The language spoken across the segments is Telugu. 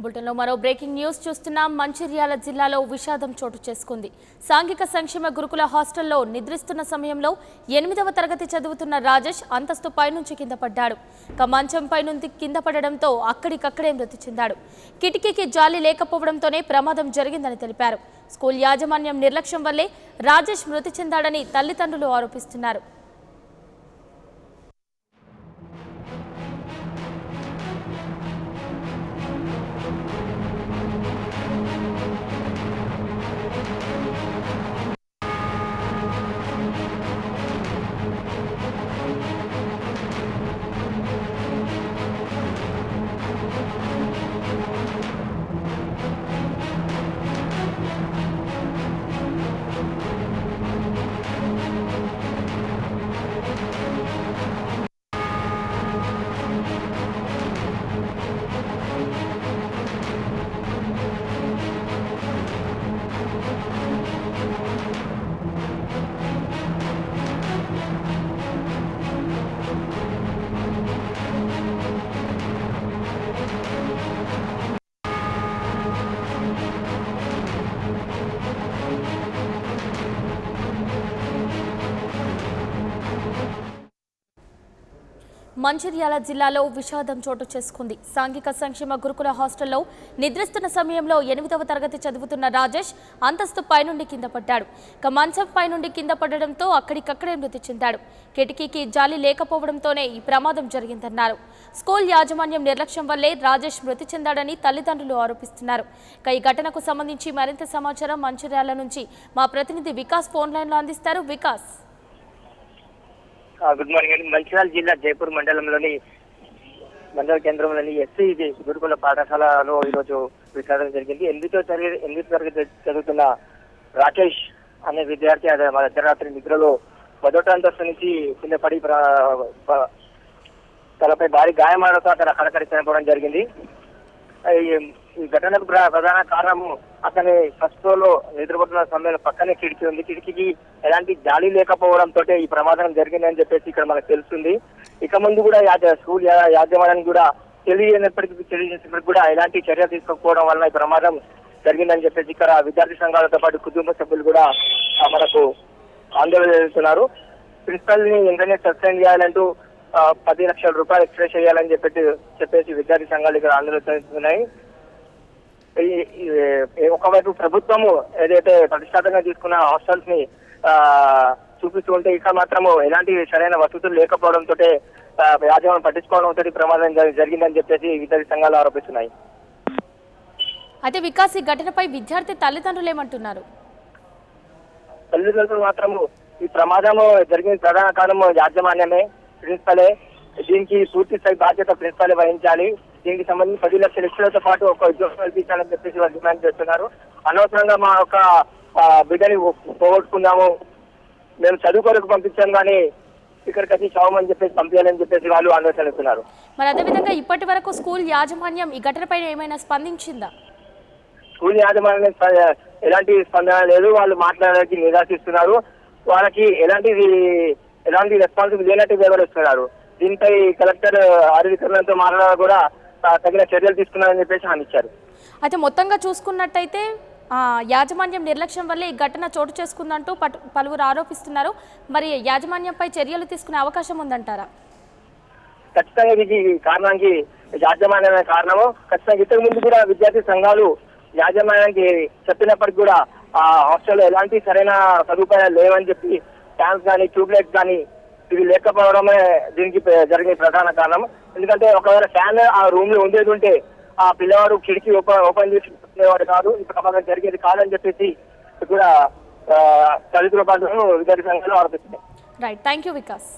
బులెటిన్లో మరో బ్రేకింగ్ న్యూస్ చూస్తున్నాం. మంచిర్యాల జిల్లాలో విషాదం చోటు చేసుకుంది. సాంఘిక సంక్షేమ గురుకుల హాస్టల్లో నిద్రిస్తున్న సమయంలో 8వ తరగతి చదువుతున్న రాజేష్ అంతస్తు పైనుంచి కింద పడ్డాడు. మంచంపై నుంచి కింద పడడంతో అక్కడికక్కడే మృతి చెందాడు. కిటికీకి జాలి లేకపోవడంతోనే ప్రమాదం జరిగిందని తెలిపారు. స్కూల్ యాజమాన్యం నిర్లక్ష్యం వల్లే రాజేష్ మృతి చెందాడని తల్లిదండ్రులు ఆరోపిస్తున్నారు. మంచిర్యాల జిల్లాలో విషాదం చోటు చేసుకుంది. సాంఘిక సంక్షేమ గురుకుల హాస్టల్లో నిద్రిస్తున్న సమయంలో 8వ తరగతి చదువుతున్న రాజేష్ అంతస్తు పైనుండి కింద పడ్డాడు. మంచం పైనుండి కింద పడడంతో అక్కడికక్కడే మృతి చెందాడు. కిటికీకి జాలి లేకపోవడంతోనే ఈ ప్రమాదం జరిగిందన్నారు. స్కూల్ యాజమాన్యం నిర్లక్ష్యం వల్లే రాజేష్ మృతి చెందాడని తల్లిదండ్రులు ఆరోపిస్తున్నారు. ఈ ఘటనకు సంబంధించి మరింత సమాచారం మంచిర్యాల నుంచి మా ప్రతినిధి వికాస్ ఫోన్ లైన్లో అందిస్తారు. వికాస్, గుడ్ మార్నింగ్ అండి. మంచిర్యాల జిల్లా జైపూర్ మండల కేంద్రంలోని ఎస్సీ గురుకుల పాఠశాలలో ఈరోజు విచారణ జరిగింది. 8వ తరగతి చదువుతున్న రాకేష్ అనే విద్యార్థి అర్ధరాత్రి నిద్రలో 10వ అంతస్తు నుంచి కింద పడి తలపై భారీ గాయమాలతో అతను అక్కడక్కడి చనిపోవడం జరిగింది. ఈ ఘటనకు ప్రధాన కారణము అతని ఫస్ట్ ఫ్లోర్ లో నిద్రపోతున్న సమయంలో పక్కనే కిటికీ ఉంది. కిటికీకి ఎలాంటి జాలి లేకపోవడంతో ఈ ప్రమాదం జరిగిందని చెప్పేసి ఇక్కడ మనకు తెలుస్తుంది. ఇక ముందు కూడా స్కూల్ యాజమాన్యానికి కూడా తెలియజేసినప్పటికీ కూడా ఎలాంటి చర్య తీసుకోకపోవడం వల్ల ఈ ప్రమాదం జరిగిందని చెప్పేసి ఇక్కడ విద్యార్థి సంఘాలతో పాటు కుటుంబ సభ్యులు కూడా మనకు ఆందోళన చేస్తున్నారు. ప్రిన్సిపల్ ని వెంటనే సస్పెండ్ చేయాలంటూ 10 లక్షల రూపాయలు ఎక్స్ట్రా చేయాలని చెప్పేసి విద్యార్థి సంఘాలు ఇక్కడ ఆందోళన చేస్తున్నాయి. ఒకవైపు ప్రభుత్వము ఏదైతే ప్రతిష్టాత్మకంగా తీసుకున్న హాస్టల్స్ ని చూపిస్తుంటే ఇక మాత్రము ఎలాంటి సరైన వసతులు లేకపోవడంతో యాజమాన్యం పట్టించుకోవడంతో ప్రమాదం జరిగిందని చెప్పేసి విద్యార్థి సంఘాలు ఆరోపిస్తున్నాయి. అయితే వికాస్, ఈ ఘటనపై విద్యార్థి తల్లిదండ్రులు ఏమంటున్నారు? తల్లిదండ్రులు మాత్రము ఈ ప్రమాదం జరిగిన ప్రధాన కారణం యాజమాన్యమే, ప్రిన్సిపలే. దీనికి పూర్తి స్థాయి బాధ్యత ప్రిన్సిపలే వహించాలి. దీనికి సంబంధించి 10 లక్షల ఎక్స్ట్రాతో పాటు ఒక ఉద్యోగం కల్పించాలని చెప్పేసి వాళ్ళు డిమాండ్ చేస్తున్నారు. అనవసరంగా మా యొక్క బిడ్డని పోగొట్టుకున్నాము, మేము చదువు కొరకు పంపించాం కానీ ఇక్కడికి వచ్చి చావమని చెప్పేసి పంపించాలని చెప్పేసి వాళ్ళు ఆందోళన చేస్తున్నారు. మరి అదేవిధంగా ఇప్పటి వరకు స్కూల్ యాజమాన్యం ఈ ఘటనపై ఏమైనా స్పందించిందా? స్కూల్ యాజమాన్యం ఎలాంటి స్పందన లేదు. వాళ్ళు మాట్లాడడానికి నిరాశిస్తున్నారు. వాళ్ళకి ఎలాంటి రెస్పాన్సిబిలిటీ లేనట్టు వివరిస్తున్నారు. దీనిపై కలెక్టర్ ఆరోగ్యకరణతో మాట్లాడాలని కూడా తగిన చర్యలు తీసుకున్నారని చెప్పేసి హామీ ఇచ్చారు. అయితే మొత్తంగా చూసుకున్నట్టయితే యాజమాన్యం నిర్లక్ష్యం వల్లే ఈ ఘటన చోటు చేసుకుందంటూ పలువురు ఆరోపిస్తున్నారు. మరి యాజమాన్యంపై చర్యలు తీసుకునే అవకాశం ఉందంటారా? ఖచ్చితంగా ఇది కారణానికి యాజమాన్యమే కారణము. ఖచ్చితంగా ఇంతకు ముందు కూడా విద్యార్థి సంఘాలు యాజమాన్యానికి చెప్పినప్పటికీ కూడా ఆ హాస్టల్లో ఎలాంటి సరైన సదుపాయాలు లేవని చెప్పి ఫ్యాన్స్ కానీ ట్యూబ్లైట్స్ కానీ ఇవి లేకపోవడమే దీనికి జరిగిన ప్రధాన కారణం. ఎందుకంటే ఒకవేళ ఫ్యాన్ ఆ రూమ్ లో ఉండేది ఉంటే ఆ పిల్లవాడు కిటికీ ఓపెన్ చేసుకునేవాడు కాదు, ఈ ప్రమాదం జరిగేది కాదని చెప్పేసి కూడా తల్లిదండ్రుల పాటు విద్యార్థి సంఘాలు ఆరోపిస్తున్నాయి. Right, thank you Vikas.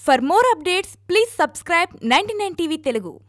For more updates, please subscribe 99 TV Telugu.